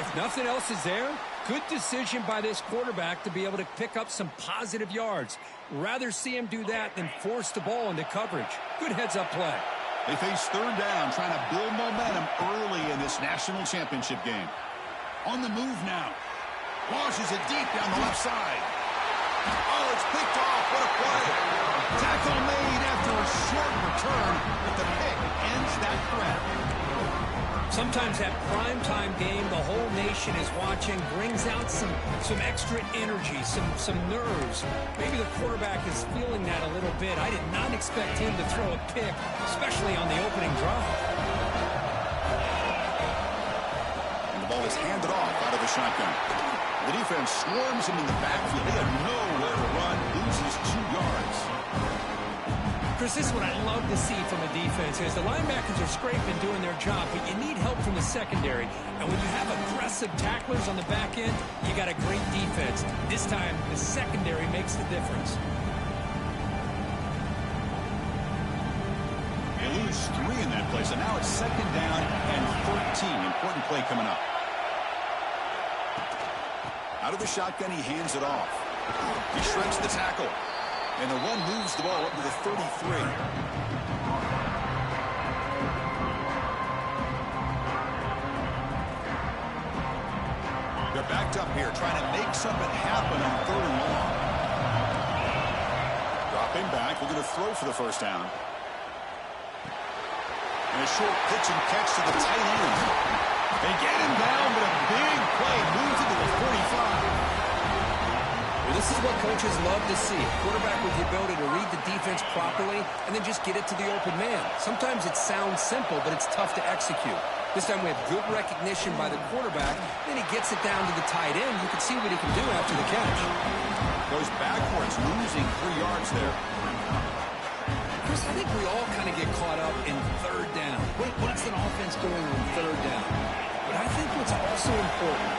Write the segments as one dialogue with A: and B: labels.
A: If nothing else is there, good decision by this quarterback to be able to pick up some positive yards. Rather see him do that than force the ball into coverage. Good heads-up play.
B: They face third down, trying to build momentum early in this national championship game. On the move now. Launches it deep down the left side. Oh, it's picked off. What a play. Tackle made after a short return, but the pick ends that threat.
A: Sometimes that primetime game, the whole nation is watching, brings out some extra energy, some nerves. Maybe the quarterback is feeling that a little bit. I did not expect him to throw a pick, especially on the opening drive.
B: And the ball is handed off out of the shotgun. The defense swarms him in the backfield. They have nowhere to run, loses 2 yards.
A: Chris, this is what I love to see from a defense is the linebackers are scraping, doing their job, but you need help from the secondary. And when you have aggressive tacklers on the back end, you got a great defense. This time, the secondary makes the difference.
B: They lose 3 in that play, so now it's second down and 13. Important play coming up. Out of the shotgun, he hands it off. He shrinks the tackle. And the run moves the ball up to the 33. They're backed up here, trying to make something happen on 3rd and long. Dropping back, looking to throw for the first down. And a short pitch and catch to the tight end. They get him down, but a big play moves it to the 45.
A: This is what coaches love to see. A quarterback with the ability to read the defense properly and then just get it to the open man. Sometimes it sounds simple, but it's tough to execute. This time we have good recognition by the quarterback. Then he gets it down to the tight end. You can see what he can do after the catch.
B: Goes backwards, losing 3 yards there.
A: Chris, I think we all kind of get caught up in 3rd down. What's an offense doing on 3rd down? But I think what's also important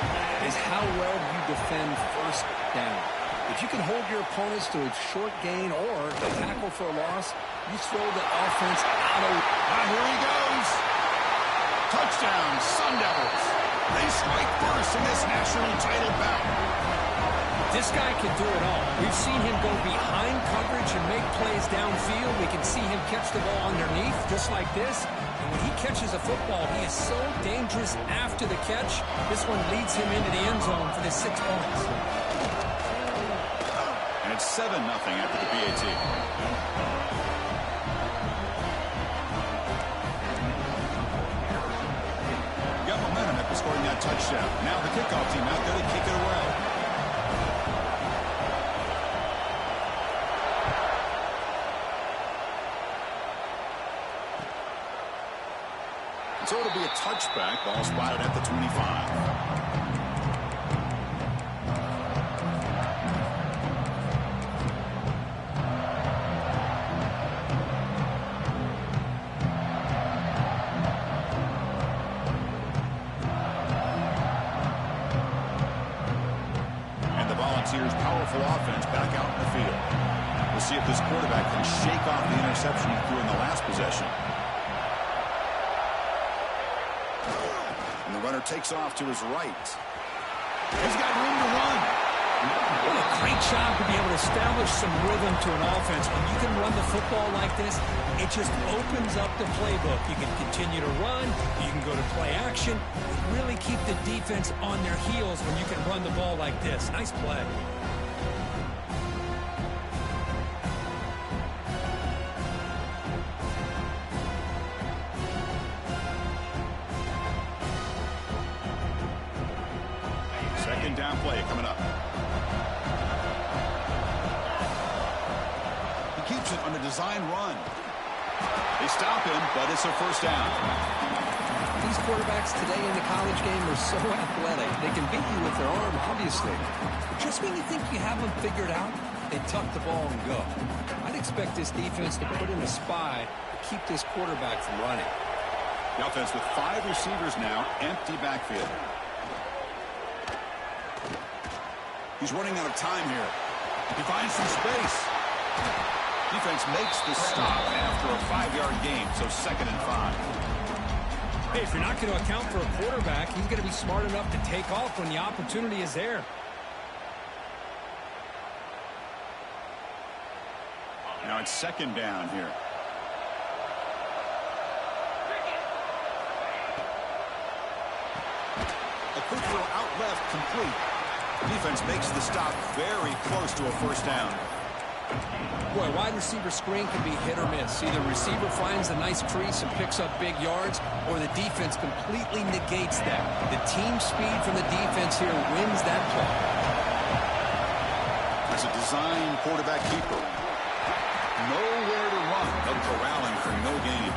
A: is how well you defend 1st down. If you can hold your opponents to a short gain or a tackle for a loss, you throw the offense out of...
B: Here he goes. Touchdown, Sun Devils. They strike first in this national title bout.
A: This guy can do it all. We've seen him go behind coverage and make plays downfield. We can see him catch the ball underneath, just like this. And when he catches a football, he is so dangerous after the catch. This one leads him into the end zone for the 6 points.
B: And it's 7-0 after the PAT. Got momentum after scoring that touchdown. Now the kickoff team out there to kick it away. So it'll be a touchback. Ball spotted at the 25. Powerful offense back out in the field. We'll see if this quarterback can shake off the interception he threw in the last possession. And the runner takes off to his right. He's got room to run.
A: What a great job to be able to establish some rhythm to an offense. When you can run the football like this, it just opens up the playbook. You can continue to run. You can go to play action. Really keep the defense on their heels when you can run the ball like this. Nice play.
B: Second down play coming up. He keeps it on a design run. They stop him, but it's a first down.
A: These quarterbacks today in the college game are so athletic. They can beat you with their arm, obviously. But just when you think you have them figured out, they tuck the ball and go. I'd expect this defense to put in a spy to keep this quarterback from running.
B: The offense with 5 receivers now, empty backfield. He's running out of time here. He finds some space. Defense makes the stop after a 5-yard gain, so 2nd and 5.
A: Hey, if you're not going to account for a quarterback, he's going to be smart enough to take off when the opportunity is there.
B: Now it's second down here. A quick throw out left, complete. Defense makes the stop very close to a first down.
A: Boy, wide receiver screen can be hit or miss. Either receiver finds a nice crease and picks up big yards, or the defense completely negates that. The team speed from the defense here wins that play.
B: As a design quarterback keeper. Nowhere to run. They'll corral him for no gain.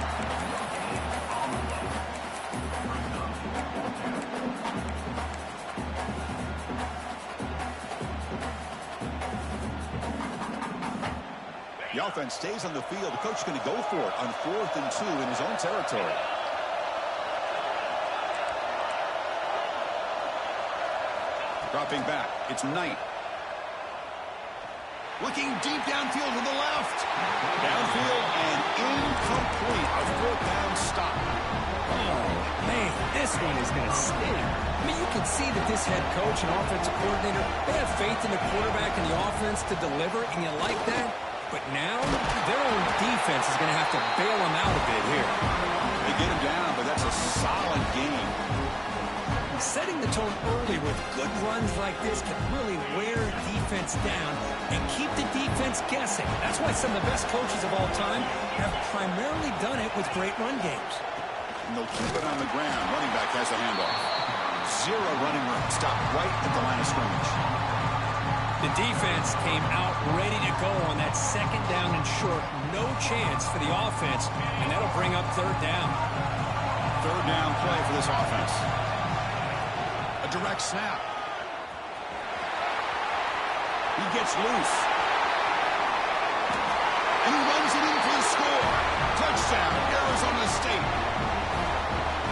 B: The offense stays on the field. The coach is going to go for it on 4th and 2 in his own territory. Dropping back. It's Knight. Looking deep downfield to the left. Downfield and incomplete. A 4th down stop.
A: Oh, man, this one is going to sting. I mean, you can see that this head coach and offensive coordinator, they have faith in the quarterback and the offense to deliver, and you like that. But now, their own defense is going to have to bail them out a bit here.
B: They get him down, but that's a solid game.
A: Setting the tone early with good runs like this can really wear defense down and keep the defense guessing. That's why some of the best coaches of all time have primarily done it with great run games.
B: And they'll keep it on the ground. Running back has a handoff. 0 running room. Stop right at the line of scrimmage.
A: The defense came out ready to go on that second down and short. No chance for the offense, and that'll bring up 3rd down.
B: 3rd down play for this offense. A direct snap. He gets loose. And he runs it in for the score. Touchdown, Arizona State.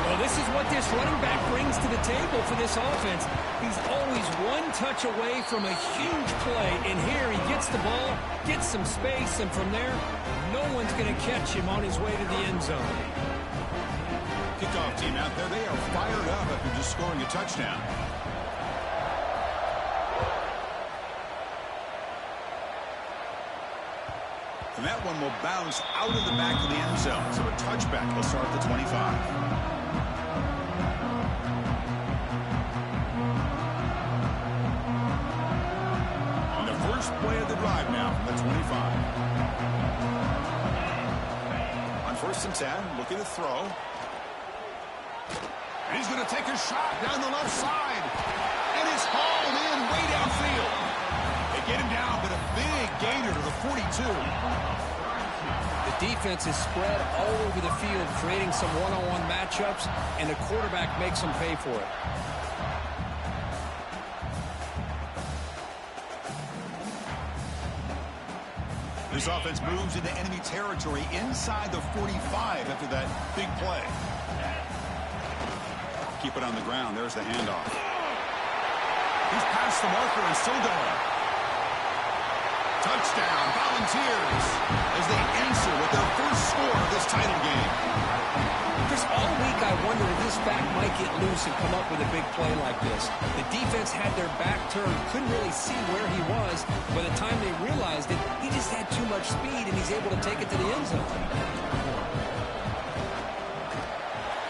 A: Well, this is what this running back brings to the table for this offense. He's always one touch away from a huge play. And here he gets the ball, gets some space, and from there, no one's going to catch him on his way to the end zone.
B: Kickoff team out there, they are fired up after just scoring a touchdown. And that one will bounce out of the back of the end zone. So a touchback will start at the 25. Play of the drive now from the 25. On 1st and 10, looking to throw. And he's going to take a shot down the left side. And it's hauled in way downfield. They get him down, but a big gainer to the 42.
A: The defense is spread all over the field, creating some one-on-one matchups, and the quarterback makes them pay for it.
B: This offense moves into enemy territory inside the 45 after that big play. Keep it on the ground. There's the handoff. He's past the marker and still going. Touchdown, Volunteers, as they answer with their first score of this title game.
A: Chris, all week I wondered if this back might get loose and come up with a big play like this. The defense had their back turned, couldn't really see where he was. By the time they realized it, he just had too much speed, and he's able to take it to the end zone.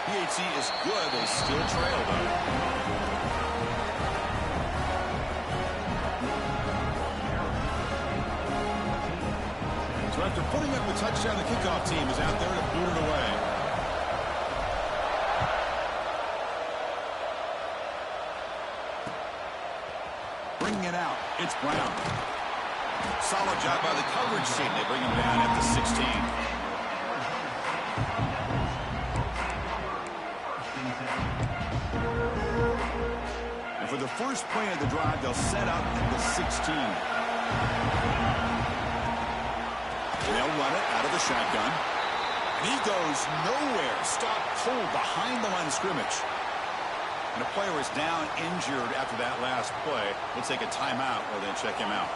B: PHC is good. They still trail, though. So after putting up a touchdown, the kickoff team is out there to boot it away. Bringing it out, it's Brown. Solid job by the coverage team. They bring him down at the 16. And for the first play of the drive, they'll set up at the 16. They'll run it out of the shotgun. And he goes nowhere. Stop cold behind the line of scrimmage. And a player is down injured after that last play. We'll take a timeout or then check him out.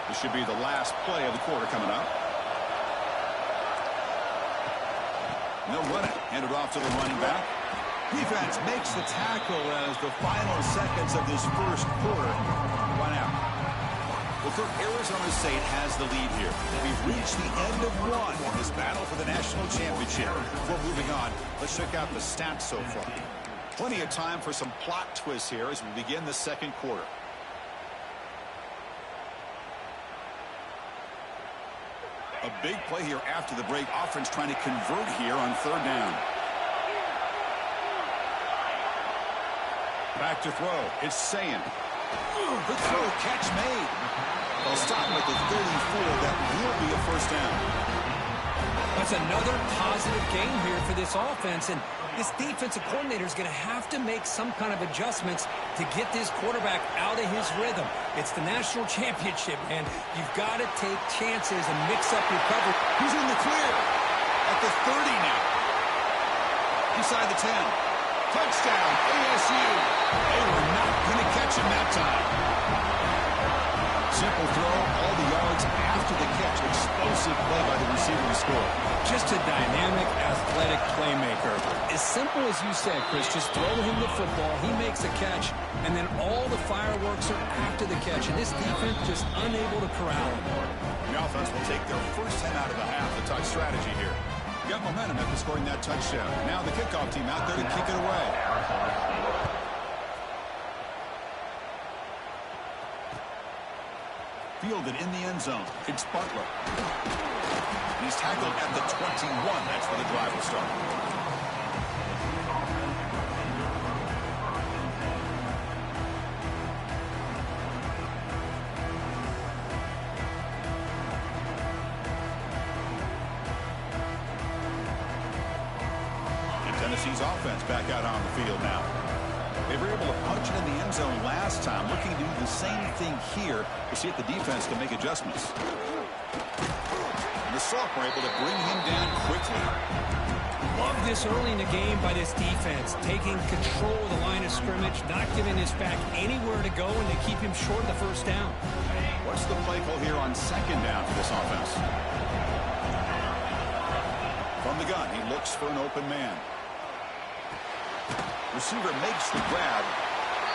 B: This should be the last play of the quarter coming up. And they'll run it. Hand it off to the running back. Defense makes the tackle as the final seconds of this first quarter run out. Well, Kirk, Arizona State has the lead here. We've reached the end of one in this battle for the national championship. Before moving on, let's check out the stats so far. Plenty of time for some plot twists here as we begin the second quarter. A big play here after the break. Offense trying to convert here on third down. Back to throw. It's Sayin. Good throw. Catch made. They'll stop him at the 34. That will be a first down.
A: That's another positive game here for this offense, and this defensive coordinator is going to have to make some kind of adjustments to get this quarterback out of his rhythm. It's the national championship, and you've got to take chances and mix up your coverage.
B: He's in the clear at the 30 now. Inside the 10. Touchdown, ASU. They were not going to catch him that time. Simple throw, all the yards after the catch. Explosive play by the receiver to score.
A: Just a dynamic, athletic playmaker. As simple as you said, Chris, just throw him the football, he makes a catch, and then all the fireworks are after the catch. And this defense just unable to corral him.
B: The offense will take their first 10 out of the half. The touch strategy here. Got momentum after scoring that touchdown. Now the kickoff team out there to kick it away. Fielded in the end zone. It's Butler. He's tackled at the 21. That's where the drive will start. And Tennessee's offense back out on the field now. They were able to punch it in the end zone last time. Looking to do the same thing here to see if the defense can make adjustments. And the Soft were able to bring him down quickly.
A: Love this early in the game by this defense, taking control of the line of scrimmage, not giving his back anywhere to go, and to keep him short of the first down.
B: What's the play call here on second down for this offense? From the gun, he looks for an open man. Receiver makes the grab.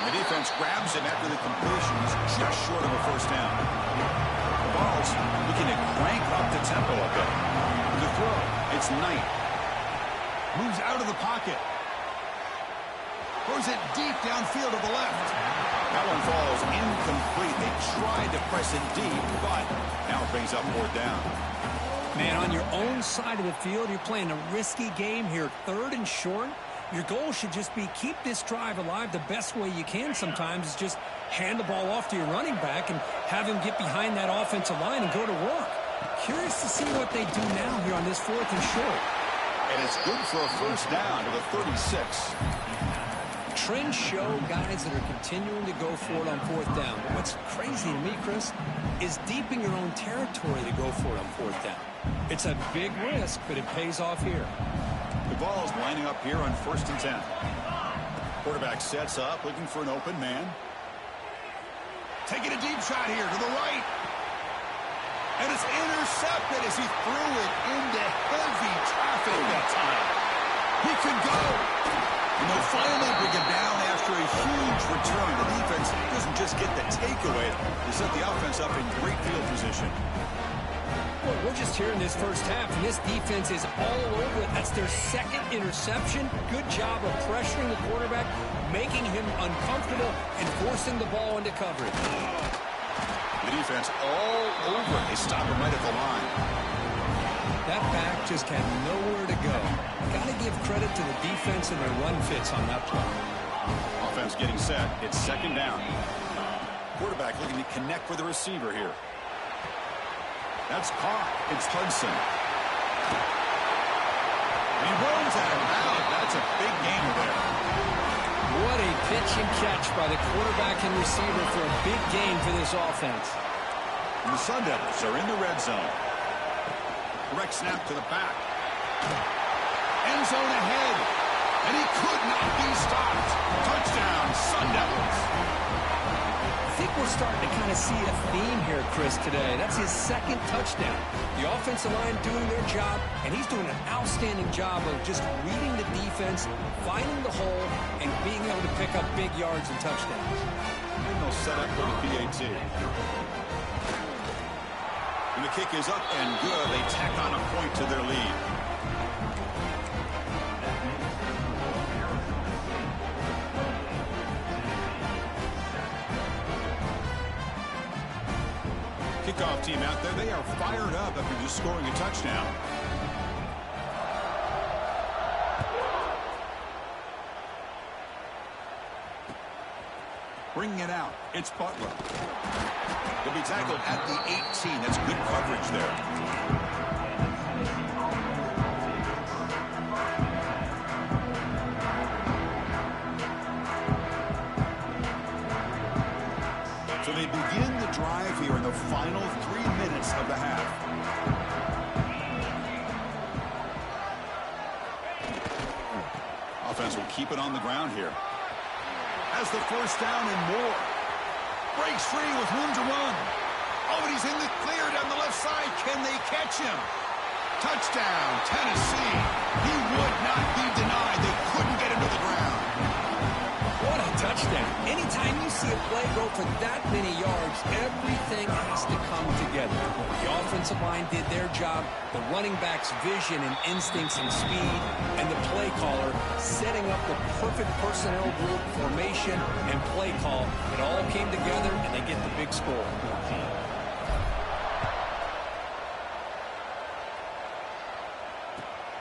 B: And the defense grabs him after the completion. He's just short of a first down. The ball's looking to crank up the tempo a bit. The throw, it's Knight. Moves out of the pocket. Throws it deep downfield to the left. That one falls incomplete. They tried to press it deep, but now it brings up fourth down.
A: Man, on your own side of the field, you're playing a risky game here. Third and short. Your goal should just be keep this drive alive the best way you can sometimes is just hand the ball off to your running back and have him get behind that offensive line and go to work. Curious to see what they do now here on this fourth and short.
B: And it's good for a first down to the 36.
A: Trends show guys that are continuing to go for it on fourth down. But what's crazy to me, Chris, is deep in your own territory to go for it on fourth down. It's a big risk, but it pays off here.
B: The ball's lining up here on 1st and 10. Quarterback sets up, looking for an open man. Taking a deep shot here to the right. And it's intercepted as he threw it into heavy traffic that time. He could go. And they'll finally bring him down after a huge return. The defense doesn't just get the takeaway. They set the offense up in great field position.
A: Well, we're just here in this first half, and this defense is all over it. That's their second interception. Good job of pressuring the quarterback, making him uncomfortable, and forcing the ball into coverage.
B: The defense all over it. They stop him right at the line.
A: That back just had nowhere to go. Got to give credit to the defense and their run fits on that play.
B: Offense getting set. It's second down. Quarterback looking to connect with the receiver here. That's caught. It's Hudson. And he runs out of bounds. That's a big gain there.
A: What a pitch and catch by the quarterback and receiver for a big gain for this offense.
B: And the Sun Devils are in the red zone. Direct snap to the back. End zone ahead. And he could not be stopped. Touchdown, Sun Devils.
A: think we're starting to kind of see a theme here, Chris, today. That's his second touchdown. The offensive line doing their job, and he's doing an outstanding job of just reading the defense, finding the hole, and being able to pick up big yards and touchdowns.
B: And they'll set up for the PAT. And the kick is up and good. They tack on a point to their lead. Kickoff team out there, they are fired up after just scoring a touchdown. Bringing it out, it's Butler. He'll be tackled at the 18. That's good coverage there. So they begin the drive here in the final 3 minutes of the half. Offense will keep it on the ground here. Has the first down and more. Breaks free with room to run. Oh, and he's in the clear down the left side. Can they catch him? Touchdown, Tennessee. He would not be denied. They couldn't get him to the ground.
A: What a touchdown. Anytime you see a play go for that many yards, everything has to come together. The offensive line did their job, the running back's vision and instincts and speed, and the play caller setting up the perfect personnel group, formation, and play call. It all came together, and they get the big score.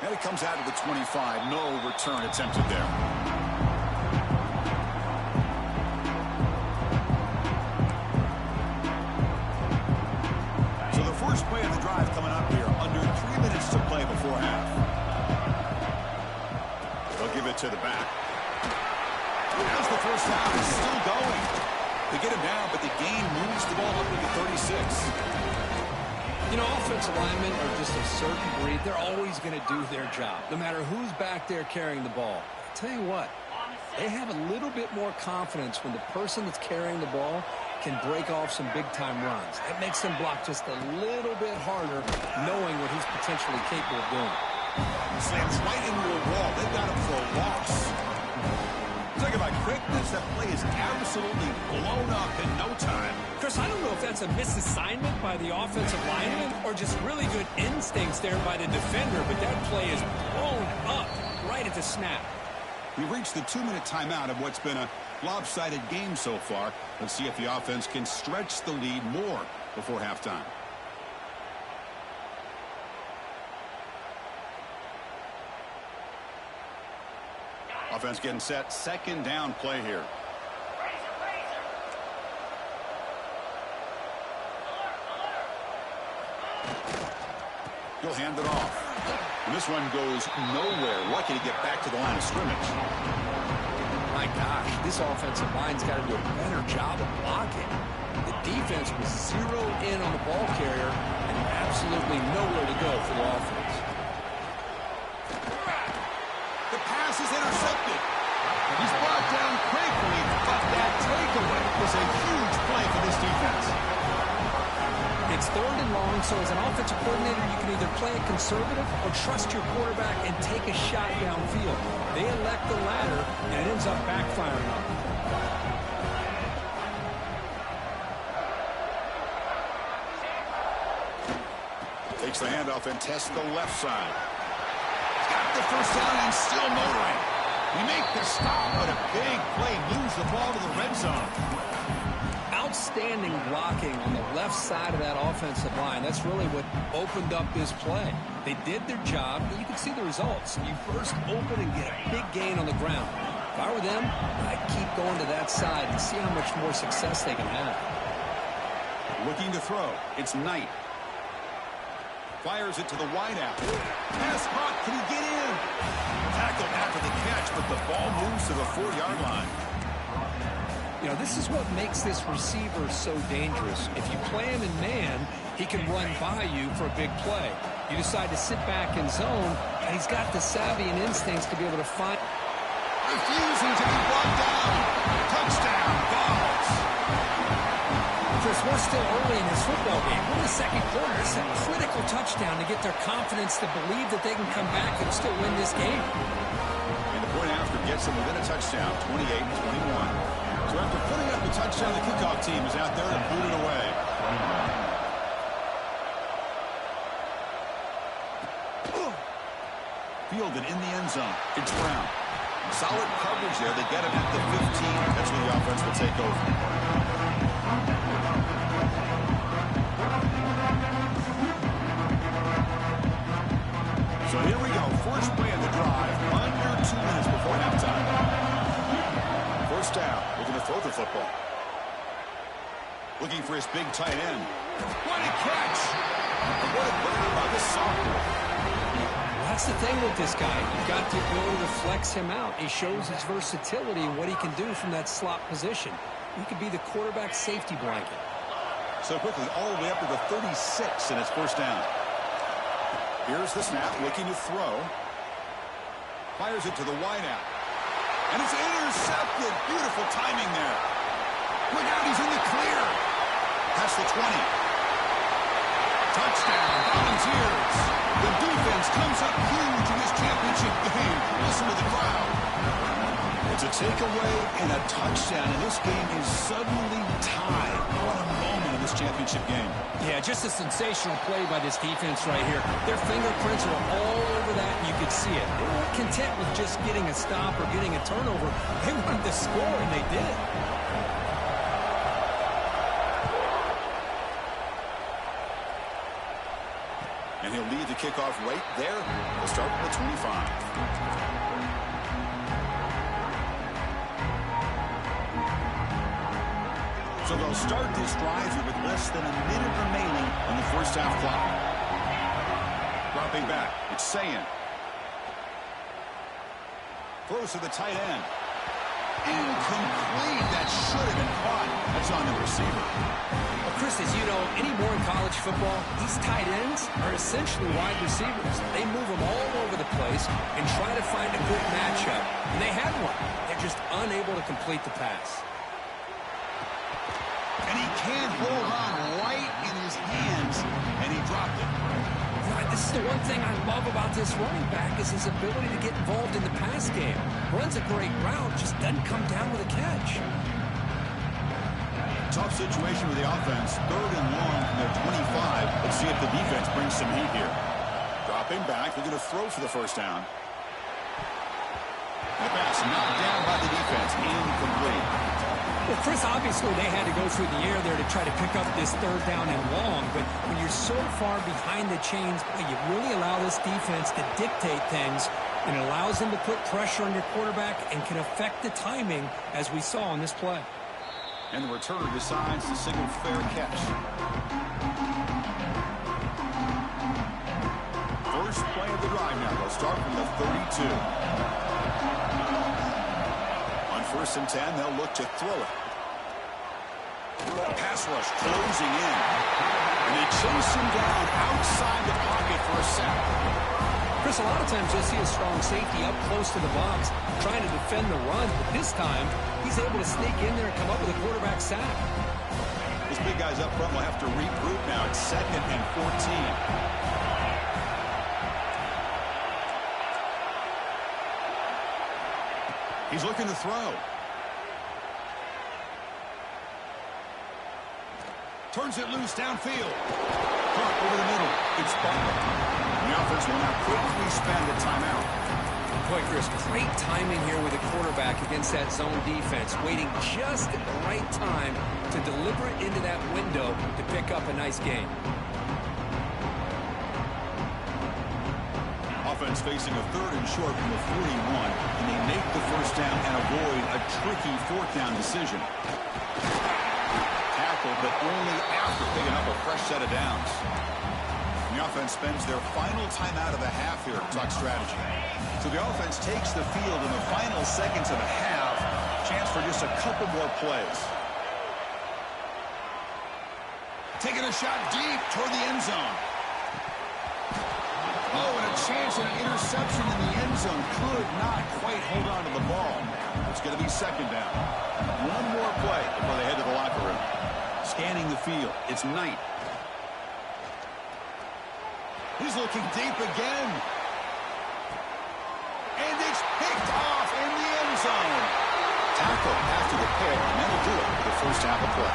B: And it comes out of the 25. No return attempted there. First play of the drive coming up here. Under 3 minutes to play before half. They'll give it to the back. As the first half is still going. They get him down, but the gain moves the ball up to the 36.
A: You know, offensive linemen are just a certain breed. They're always going to do their job, no matter who's back there carrying the ball. I'll tell you what, they have a little bit more confidence when the person that's carrying the ball can break off some big-time runs. That makes them block just a little bit harder, knowing what he's potentially capable of doing.
B: Slams right into a wall. They've got him for a loss. Talk about quickness. That play is absolutely blown up in no time.
A: Chris, I don't know if that's a misassignment by the offensive lineman or just really good instincts there by the defender, but that play is blown up right at the snap.
B: We reached the 2-minute timeout of what's been a lopsided game so far. Let's see if the offense can stretch the lead more before halftime. Offense getting set. Second down play here. He'll hand it off. And this one goes nowhere. Lucky to get back to the line of scrimmage.
A: My gosh, this offensive line's got to do a better job of blocking. The defense was zeroed in on the ball carrier and absolutely nowhere to go for the offense.
B: The pass is intercepted. He's brought down quickly, but that takeaway was a huge play for this defense.
A: It's third and long, so as an offensive coordinator, you can either play it conservative or trust your quarterback and take a shot downfield. They elect the latter, and it ends up backfiring on them.
B: Takes the handoff and tests the left side. Got the first down and still motoring. We make the stop, but a big play moves the ball to the red zone.
A: Outstanding blocking on the left side of that offensive line. That's really what opened up this play. They did their job, and you can see the results. You first open and get a big gain on the ground. If I were them, I'd keep going to that side and see how much more success they can have.
B: Looking to throw. It's Knight. Fires it to the wideout. Pass caught. Can he get in? Tackled after the catch, but the ball moves to the 4-yard line.
A: You know, this is what makes this receiver so dangerous. If you play him in man, he can run by you for a big play. You decide to sit back in zone, and he's got the savvy and instincts to be able to find.
B: Refusing to be brought down. Touchdown, Vols.
A: Chris, we're still early in this football game. We're in the second quarter. It's a critical touchdown to get their confidence to believe that they can come back and still win this game.
B: And the point after gets them within a touchdown, 28-21. So after putting up the touchdown, the kickoff team is out there to boot it away. Fielded in the end zone. It's Brown. Solid coverage there. They get him at the 15. That's where the offense will take over. So here we go. First play of the drive. Under 2 minutes before halftime. First down. Looking to throw the football. Looking for his big tight end. What a catch! What a burner by this sophomore.
A: That's the thing with this guy. You've got the ability to flex him out. He shows his versatility and what he can do from that slot position. He could be the quarterback safety blanket.
B: So quickly, all the way up to the 36 in his first down. Here's the snap, looking to throw. Fires it to the wideout. And it's intercepted. Beautiful timing there. Look out, he's in the clear. Past the 20. Touchdown, Volunteers. The defense comes up huge in this championship game. Listen to the crowd. It's a takeaway and a touchdown, and this game is suddenly tied. What a moment in this championship game.
A: Yeah, just a sensational play by this defense right here. Their fingerprints are all over that, and you could see it. They weren't content with just getting a stop or getting a turnover. They wanted to score, and they did.
B: And he'll lead the kickoff right there. We'll start with the 25. So they'll start this drive here with less than a minute remaining on the first half clock. Dropping back, it's Sayan. Throws to the tight end. Incomplete. That should have been caught. That's on the receiver.
A: Well, Chris, as you know, anymore in college football, these tight ends are essentially wide receivers. They move them all over the place and try to find a good matchup. And they had one. They're just unable to complete the pass.
B: And he can't hold on right in his hands, and he dropped it.
A: This is the one thing I love about this running back is his ability to get involved in the pass game. Runs a great route, just doesn't come down with a catch.
B: Tough situation with the offense. 3rd and long from their 25. Let's see if the defense brings some heat here. Dropping back. They're going to throw for the first down. The pass knocked down by the defense. Incomplete.
A: Well, Chris, obviously they had to go through the air there to try to pick up this 3rd down and long, but when you're so far behind the chains, boy, you really allow this defense to dictate things, and it allows them to put pressure on your quarterback and can affect the timing, as we saw on this play.
B: And the returner decides to signal fair catch. First play of the drive now. They'll start from the 32. On 1st and 10, they'll look to throw it. Pass rush closing in. And they chase him down outside the pocket for a sack.
A: Chris, a lot of times you'll see a strong safety up close to the box trying to defend the run, but this time he's able to sneak in there and come up with a quarterback sack.
B: These big guys up front will have to regroup now. It's 2nd and 14. He's looking to throw. Turns it loose downfield. Caught over the middle. It's Butler. The offense will now quickly spend a timeout.
A: Boy, Chris, great timing here with the quarterback against that zone defense, waiting just at the right time to deliver it into that window to pick up a nice gain.
B: Offense facing a 3rd and short from the 41, and they make the first down and avoid a tricky 4th down decision. Tackle, but only after picking up a fresh set of downs. And the offense spends their final timeout of the half here to talk strategy. So the offense takes the field in the final seconds of the half. Chance for just a couple more plays. Taking a shot deep toward the end zone. Oh, and a chance at an interception in the end zone. Could not quite hold on to the ball. It's going to be 2nd down. One more play before they head to the locker room. scanning the field. It's Knight. He's looking deep again. And it's picked off in the end zone. Tackle after the pick, and that'll do it for the first half of play.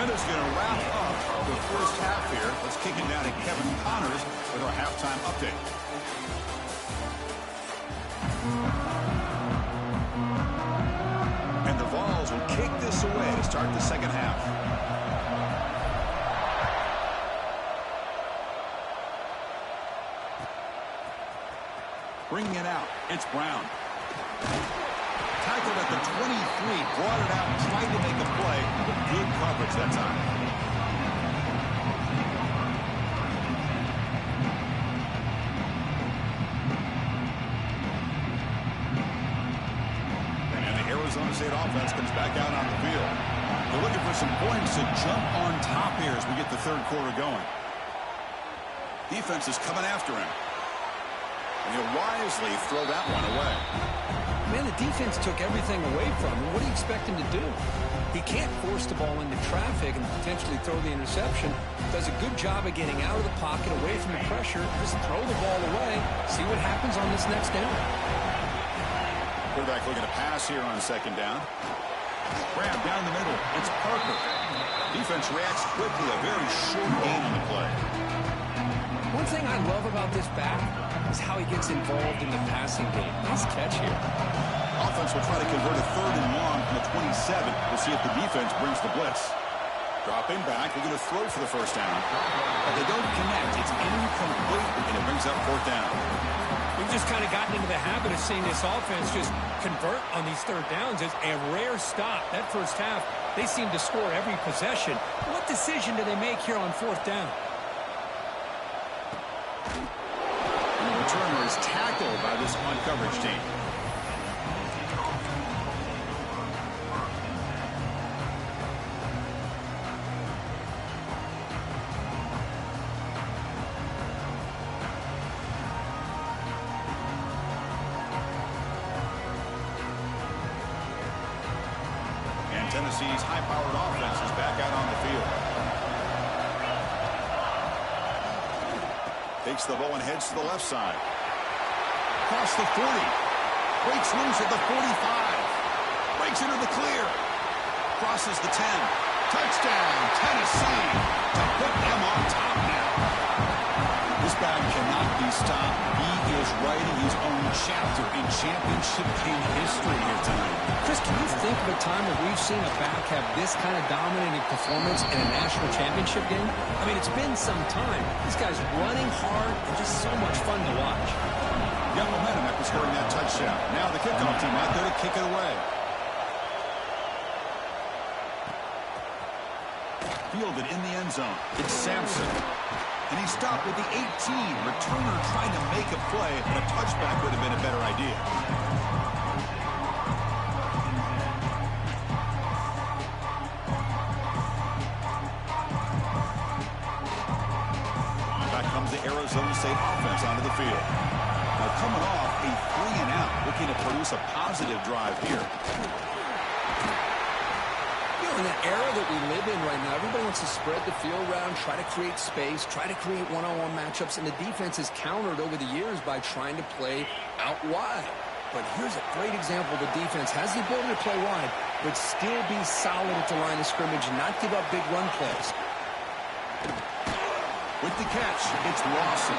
B: Minutes going to wrap up the first half here. Let's kick it down to Kevin Connors with our halftime update. And the Vols will kick this away to start the second half. Bringing it out, it's Brown. Tackled at the 23, brought it out, tried to make a play, but good coverage that time. And the Arizona State offense comes back out on the field. They're looking for some points to jump on top here as we get the third quarter going. Defense is coming after him. And he'll wisely throw that one away.
A: Man, the defense took everything away from him. What do you expect him to do? He can't force the ball into traffic and potentially throw the interception. Does a good job of getting out of the pocket, away from the pressure. Just throw the ball away. See what happens on this next down.
B: Quarterback looking to pass here on second down. Grab down the middle. It's Parker. Defense reacts quickly. A very short gain on the play.
A: One thing I love about this back is how he gets involved in the passing game. Nice catch here.
B: Offense will try to convert a 3rd and long from the 27. We'll see if the defense brings the blitz. Dropping back, they're going to throw for the first down. But they don't connect. It's incomplete, and it brings up 4th down.
A: We've just kind of gotten into the habit of seeing this offense just convert on these 3rd downs. It's a rare stop. That first half, they seem to score every possession. What decision do they make here on 4th down?
B: The returner is tackled by this on-coverage team. And Tennessee's high-powered offense is back out on the field. Takes the ball and heads to the left side. Across the 40. Breaks loose at the 45. Breaks into the clear. Crosses the 10. Touchdown, Tennessee, to put them on top now. This back cannot be stopped. He is writing his own chapter in championship game history here tonight.
A: Chris, can you think of a time where we've seen a back have this kind of dominating performance in a national championship game? I mean, it's been some time. This guy's running hard and just so much fun to watch.
B: Got momentum after scoring that touchdown. Now the kickoff team out there to kick it away. Fielded in the end zone. It's Sampson. And he stopped with the 18. Returner trying to make a play, but a touchback would have been a better idea. Back comes the Arizona State offense onto the field. Now coming off a 3-and-out, looking to produce a positive drive here.
A: In that era that we live in right now, everybody wants to spread the field around, try to create space, try to create one-on-one matchups, and the defense has countered over the years by trying to play out wide. But here's a great example. The defense has the ability to play wide, but still be solid at the line of scrimmage and not give up big run plays.
B: With the catch, it's Lawson.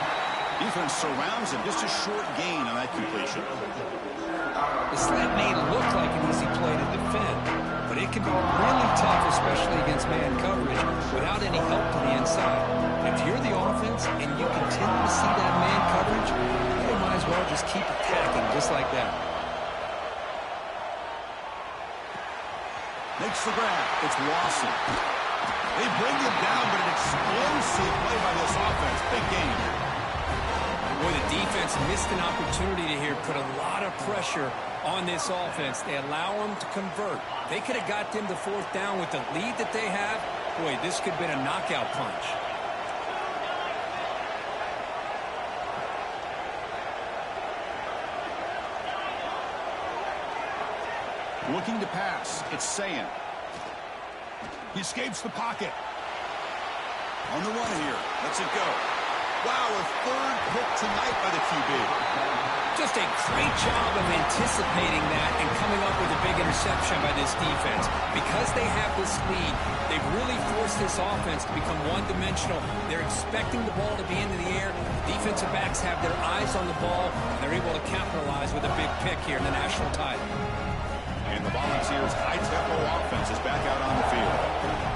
B: Defense surrounds him. Just a short gain on that completion.
A: The slant may look like an easy play to defend, but it can be really tough, especially against man coverage, without any help to the inside. If you're the offense and you continue to see that man coverage, you might as well just keep attacking just like that.
B: Makes the grab. It's Lawson. They bring him down, but an explosive play by this offense. Big game.
A: Boy, the defense missed an opportunity to here put a lot of pressure on this offense. They allow them to convert. They could have got them to 4th down with the lead that they have. Boy, this could have been a knockout punch.
B: Looking to pass. It's Sayan. He escapes the pocket. On the run here. Lets it go. Wow, a third pick tonight by the QB.
A: Just a great job of anticipating that and coming up with a big interception by this defense. Because they have this lead, they've really forced this offense to become one-dimensional. They're expecting the ball to be into the air. Defensive backs have their eyes on the ball, and they're able to capitalize with a big pick here in the national title.
B: And the Volunteers' high-tempo offense is back out on the field.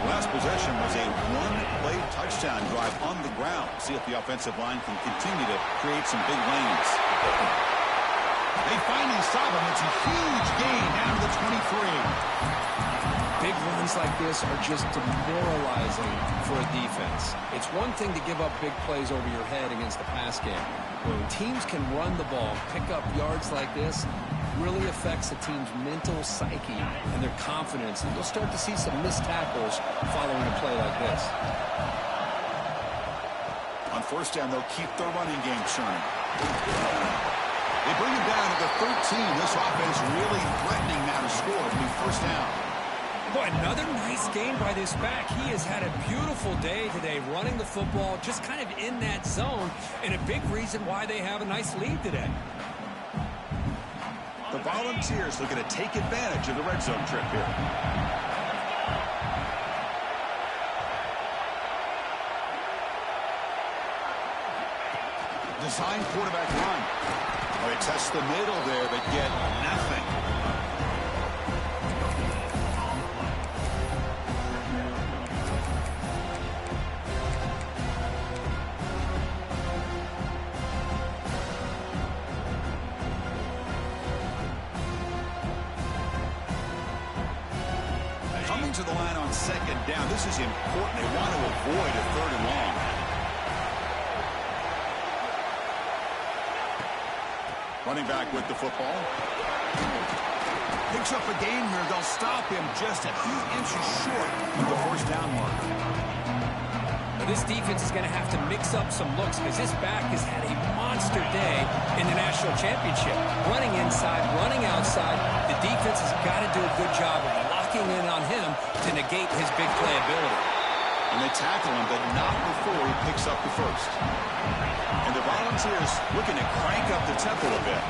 B: Last possession was a one-play touchdown drive on the ground. See if the offensive line can continue to create some big lanes. They finally stop him. It's a huge gain down to the 23.
A: Big runs like this are just demoralizing for a defense. It's one thing to give up big plays over your head against the pass game. When teams can run the ball, pick up yards like this, really affects the team's mental psyche and their confidence. And you'll start to see some missed tackles following a play like this.
B: On first down, they'll keep their running game churning. They bring him down to the 13. This offense really threatening now to score on the first down.
A: Boy, another nice game by this back. He has had a beautiful day today running the football, just kind of in that zone, and a big reason why they have a nice lead today.
B: The Volunteers looking to take advantage of the red zone trip here. Design quarterback run. They test the middle there, but get nothing. Coming to the line on second down. This is important. They want to avoid a third and long. Running back with the football. Picks up a gain here. They'll stop him just a few inches short of the first down mark.
A: Now this defense is going to have to mix up some looks because this back has had a monster day in the national championship. Running inside, running outside. The defense has got to do a good job of locking in on him to negate his big play ability.
B: And they tackle him, but not before he picks up the first. And the Volunteers looking to crank up the tempo a bit.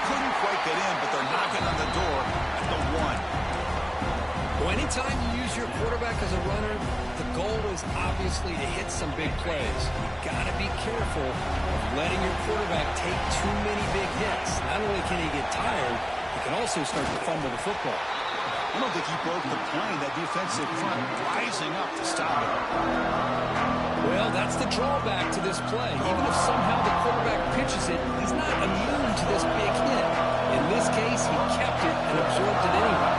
B: Couldn't quite get in, but they're knocking on the door at the 1.
A: Well, anytime you use your quarterback as a runner, the goal is obviously to hit some big plays. You've got to be careful of letting your quarterback take too many big hits. Not only can he get tired, he can also start to fumble the football.
B: I don't think he broke the plane. That defensive front rising up to stop it.
A: Well, that's the drawback to this play. Even if somehow the quarterback pitches it, he's not immune to this big hit. In this case, he kept it and absorbed it anyway.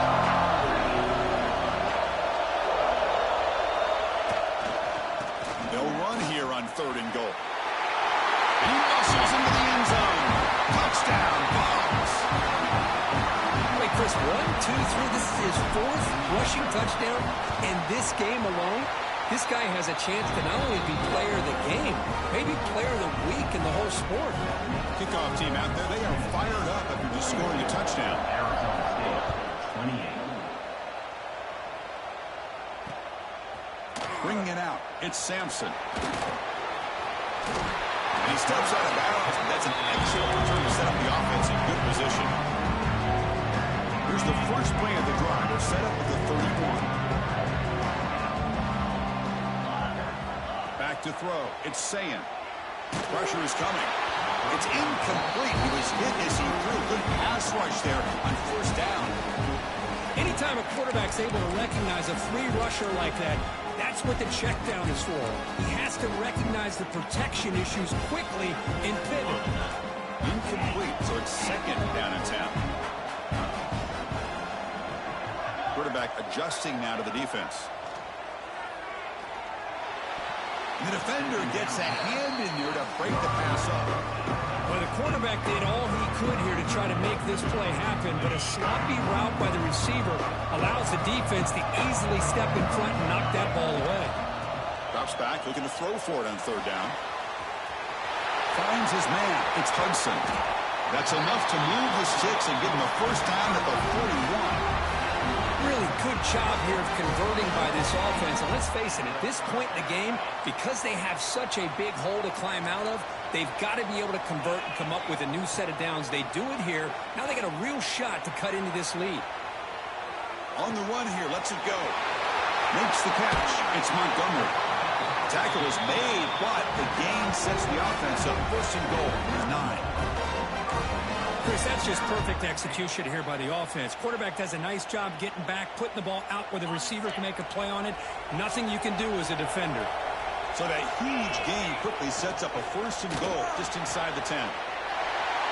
B: They'll run here on third and goal. He rushes into the end zone. Touchdown, Bugs.
A: Wait, Chris, 1, 2, 3. This is his 4th rushing touchdown in this game alone. This guy has a chance to not only be player of the game, maybe player of the week in the whole sport.
B: Kickoff team out there, they are fired up after just scoring a touchdown.
C: Arizona State, 28.
B: Bringing it out, it's Sampson. And he steps out of bounds. That's an excellent return to set up the offense in good position. Here's the first play of the drive. They're set up with the 31. Back to throw. It's Sayan. Pressure is coming. It's incomplete. He was hit as he threw. Good pass rush there on first down.
A: Anytime a quarterback's able to recognize a free rusher like that, that's what the check down is for. He has to recognize the protection issues quickly and pivot.
B: Incomplete, so it's second down and 10. Quarterback adjusting now to the defense. The defender gets a hand in there to break the pass up.
A: Well, the quarterback did all he could here to try to make this play happen, but a sloppy route by the receiver allows the defense to easily step in front and knock that ball away.
B: Drops back, looking to throw for it on third down. Finds his man. It's Hudson. That's enough to move the sticks and give them a first down at the 41.
A: Really good job here of converting by this offense. And let's face it, at this point in the game, because they have such a big hole to climb out of, they've got to be able to convert and come up with a new set of downs. They do it here. Now they got a real shot to cut into this lead.
B: On the run here, lets it go. Makes the catch. It's Montgomery. Tackle is made, but the gain sets the offense up. First and goal is 9.
A: Chris, that's just perfect execution here by the offense. Quarterback does a nice job getting back, putting the ball out where the receiver can make a play on it. Nothing you can do as a defender.
B: So that huge gain quickly sets up a first and goal just inside the 10.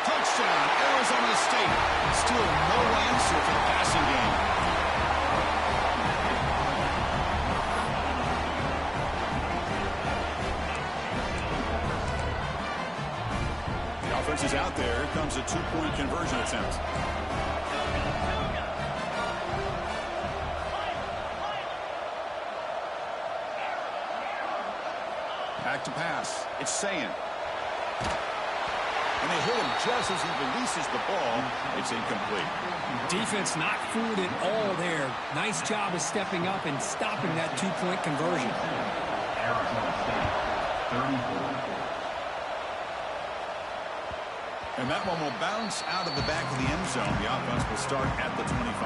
B: Touchdown, Arizona State. Still no answer for the passing game. Offense is out there. Here comes a two-point conversion attempt. Back to pass. It's Sayan. And they hit him just as he releases the ball. It's incomplete.
A: Defense not fooled at all there. Nice job of stepping up and stopping that two-point conversion.
C: Arizona State, 34.
B: And that one will bounce out of the back of the end zone. The offense will start at the 25.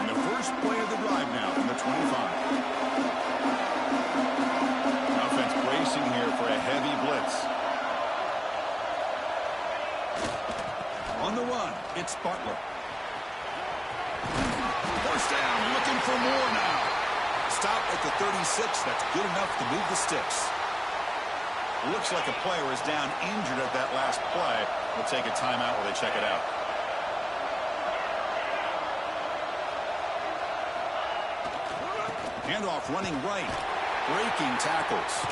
B: And the first play of the drive now from the 25. The offense bracing here for a heavy blitz. On the run, it's Butler. First down, looking for more now. Stop at the 36. That's good enough to move the sticks. Looks like a player is down injured at that last play. We'll take a timeout while they check it out. Handoff running right. Breaking tackles.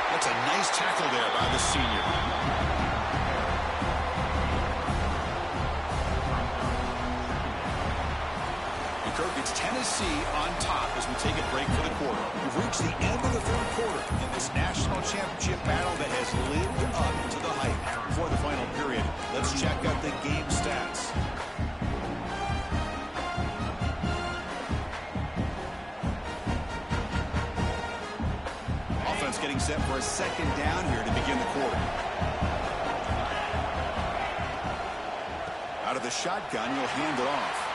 B: That's a nice tackle there by the senior. Kirk, it's Tennessee on top as we take a break for the quarter. We've reached the end of the third quarter in this national championship battle that has lived up to the hype. For the final period, let's check out the game stats. Offense getting set for a second down here to begin the quarter. Out of the shotgun, he'll hand it off.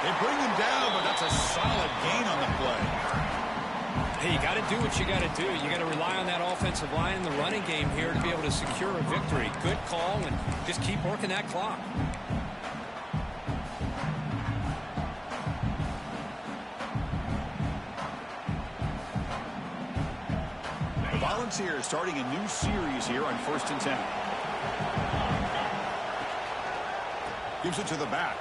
B: They bring him down, but that's a solid gain on the play.
A: Hey, you got to do what you got to do. You got to rely on that offensive line in the running game here to be able to secure a victory. Good call, and just keep working that clock.
B: The Volunteers starting a new series here on 1st and 10. Gives it to the back.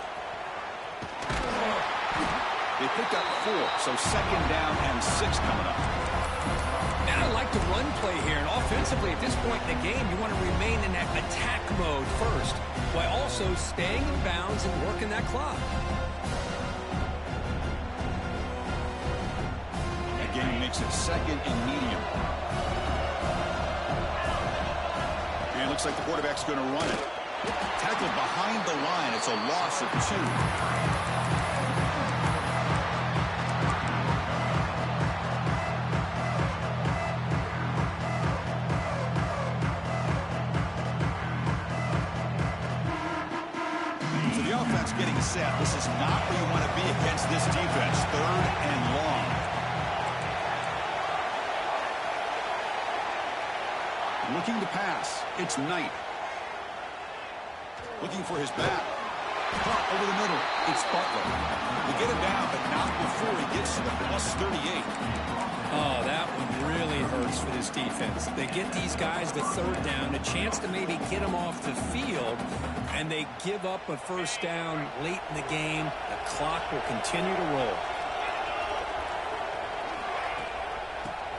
B: They picked up 4, so second down and 6 coming up.
A: And I like the run play here. And offensively, at this point in the game, you want to remain in that attack mode first, while also staying in bounds and working that clock.
B: Again, makes it second and medium. And it looks like the quarterback's going to run it. Tackled behind the line. It's a loss of 2. Getting set. This is not where you want to be against this defense. 3rd and long. Looking to pass. It's Knight. Looking for his back. Caught over the middle. It's Butler. They get him down, but not before he gets to the +38.
A: Oh, that one really hurts for this defense. They get these guys the 3rd down, a chance to maybe get them off the field, and they give up a first down late in the game. The clock will continue to roll.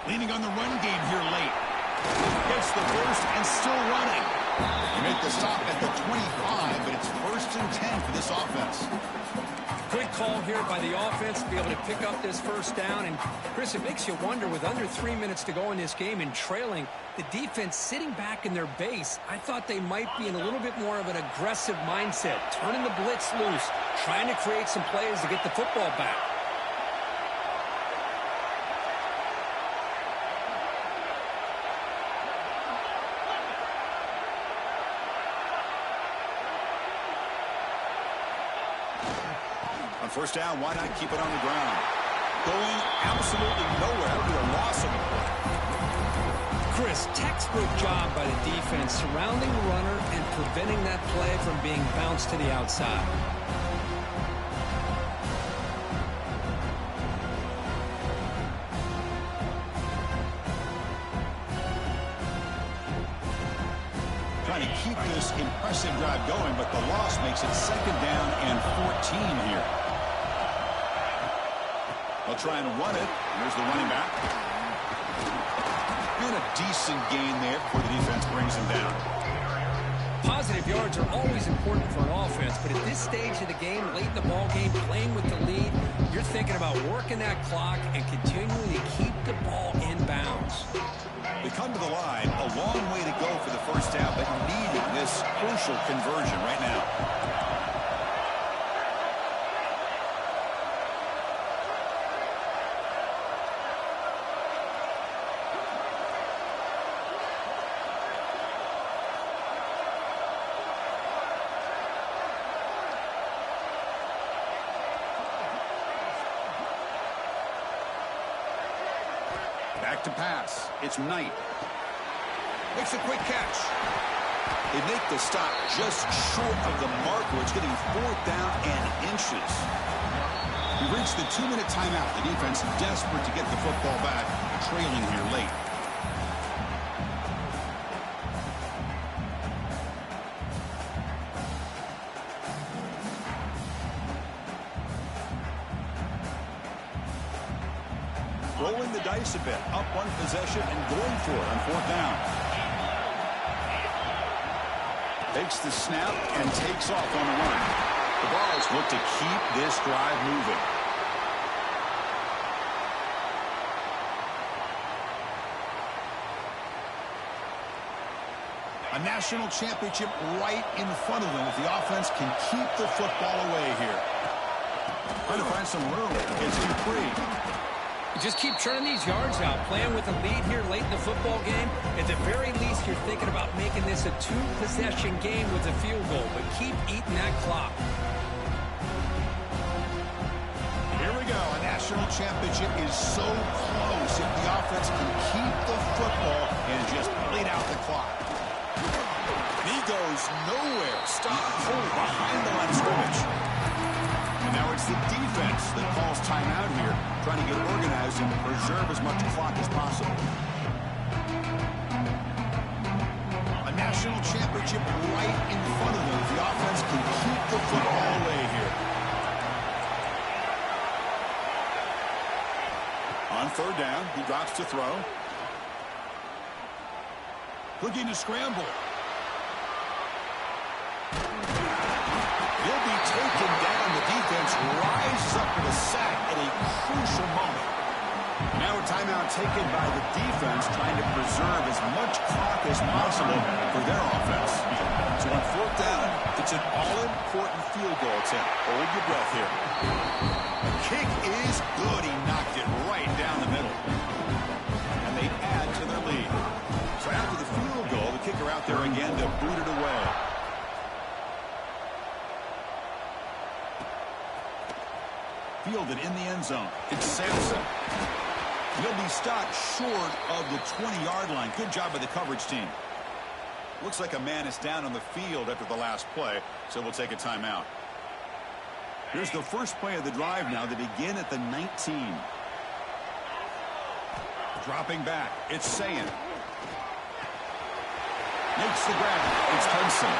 B: Leaning on the run game here late. Gets the first and still running. You make the stop at the 25, but it's 1st and 10 for this offense.
A: Good call here by the offense to be able to pick up this first down. And, Chris, it makes you wonder, with under 3 minutes to go in this game and trailing, the defense sitting back in their base, I thought they might be in a little bit more of an aggressive mindset, turning the blitz loose, trying to create some plays to get the football back.
B: On first down, why not keep it on the ground? Going absolutely nowhere. That would be a loss of it.
A: Chris, textbook job by the defense surrounding the runner and preventing that play from being bounced to the outside.
B: Trying to keep this impressive drive going, but the loss makes it 2nd down and 14 here. They'll try and run it. Here's the running back. And a decent gain there before the defense brings him down.
A: Positive yards are always important for an offense, but at this stage of the game, late in the ball game, playing with the lead, you're thinking about working that clock and continuing to keep the ball in bounds.
B: They come to the line, a long way to go for the first down, but needing this crucial conversion right now. Back to pass. It's Knight. Makes a quick catch. They make the stop just short of the marker. It's getting 4th down and inches. We reached the 2-minute timeout. The defense desperate to get the football back, trailing here late. Rolling the dice a bit, up one possession and going for it on 4th down. Takes the snap and takes off on the run. The Vols look to keep this drive moving. A national championship right in front of them if the offense can keep the football away here. Trying to find some room against Dupree.
A: Just keep churning these yards out, playing with a lead here late in the football game. At the very least, you're thinking about making this a 2-possession game with a field goal, but keep eating that clock.
B: Here we go. A national championship is so close if the offense can keep the football and just bleed out the clock. He goes nowhere. Stop cold behind the line of scrimmage. And now it's the defense that calls timeout here, trying to get organized and preserve as much clock as possible. A national championship right in front of them. The offense can keep the football away here. On 3rd down, he drops to throw. Looking to scramble. He'll be taken down. The defense rises up with a sack at a crucial moment. Now a timeout taken by the defense, trying to preserve as much clock as possible for their offense. So on 4th down, it's an all-important field goal attempt. Hold your breath here. The kick is good. He knocked it right down the middle. And they add to their lead. So after the field goal, the kicker out there again to boot it away. Fielded in the end zone. It's Sampson. He'll be stopped short of the 20-yard line. Good job by the coverage team. Looks like a man is down on the field after the last play, so we'll take a timeout. Here's the first play of the drive now. They begin at the 19. Dropping back. It's Sayan. Makes the grab. It's Hudson.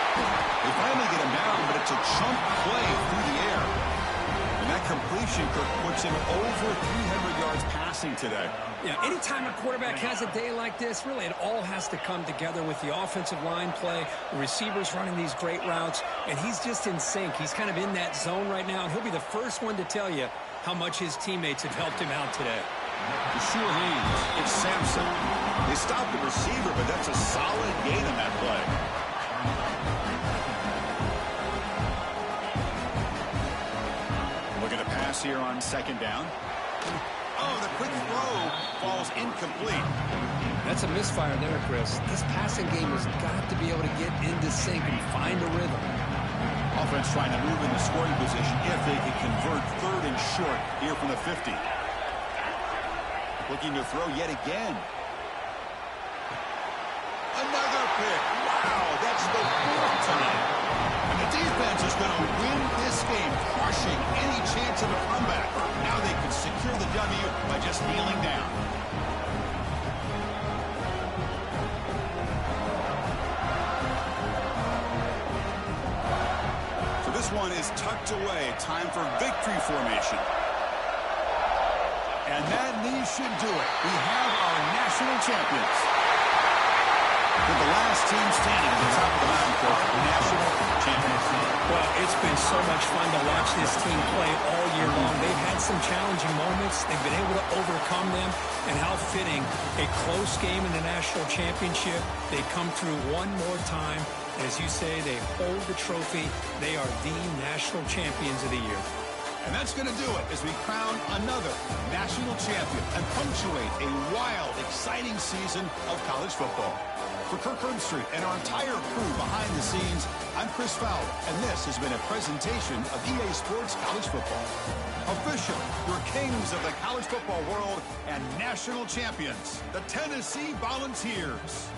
B: They finally get him down, but it's a chunk play through the air. That completion puts him over 300 yards passing today.
A: Yeah, anytime a quarterback has a day like this, really it all has to come together with the offensive line play, the receivers running these great routes, and he's just in sync. He's kind of in that zone right now, and he'll be the first one to tell you how much his teammates have helped him out today.
B: The sure hands. It's Sampson. They stopped the receiver, but that's a solid gain on that play. Looking to pass here on second down. Oh, the quick throw falls incomplete.
A: That's a misfire there, Chris. This passing game has got to be able to get into sync and find a rhythm.
B: Offense trying to move in the scoring position if they can convert third and short here from the 50. Looking to throw yet again. Another pick. Wow, that's the fourth time. And the defense is going to win this game, crushing any chance of a comeback. Now they can secure the W by just kneeling down. So this one is tucked away. Time for victory formation. And that knee should do it. We have our national champions. With the last team standing at the top of the mountain for national champions.
A: Well, it's been so much fun to watch this team play all year long. They've had some challenging moments. They've been able to overcome them. And how fitting, a close game in the national championship. They come through one more time. As you say, they hold the trophy. They are the national champions of the year.
B: And that's going to do it as we crown another national champion and punctuate a wild, exciting season of college football. For Kirk Herbstreit and our entire crew behind the scenes, I'm Chris Fowler, and this has been a presentation of EA Sports College Football. Officially, your kings of the college football world and national champions, the Tennessee Volunteers.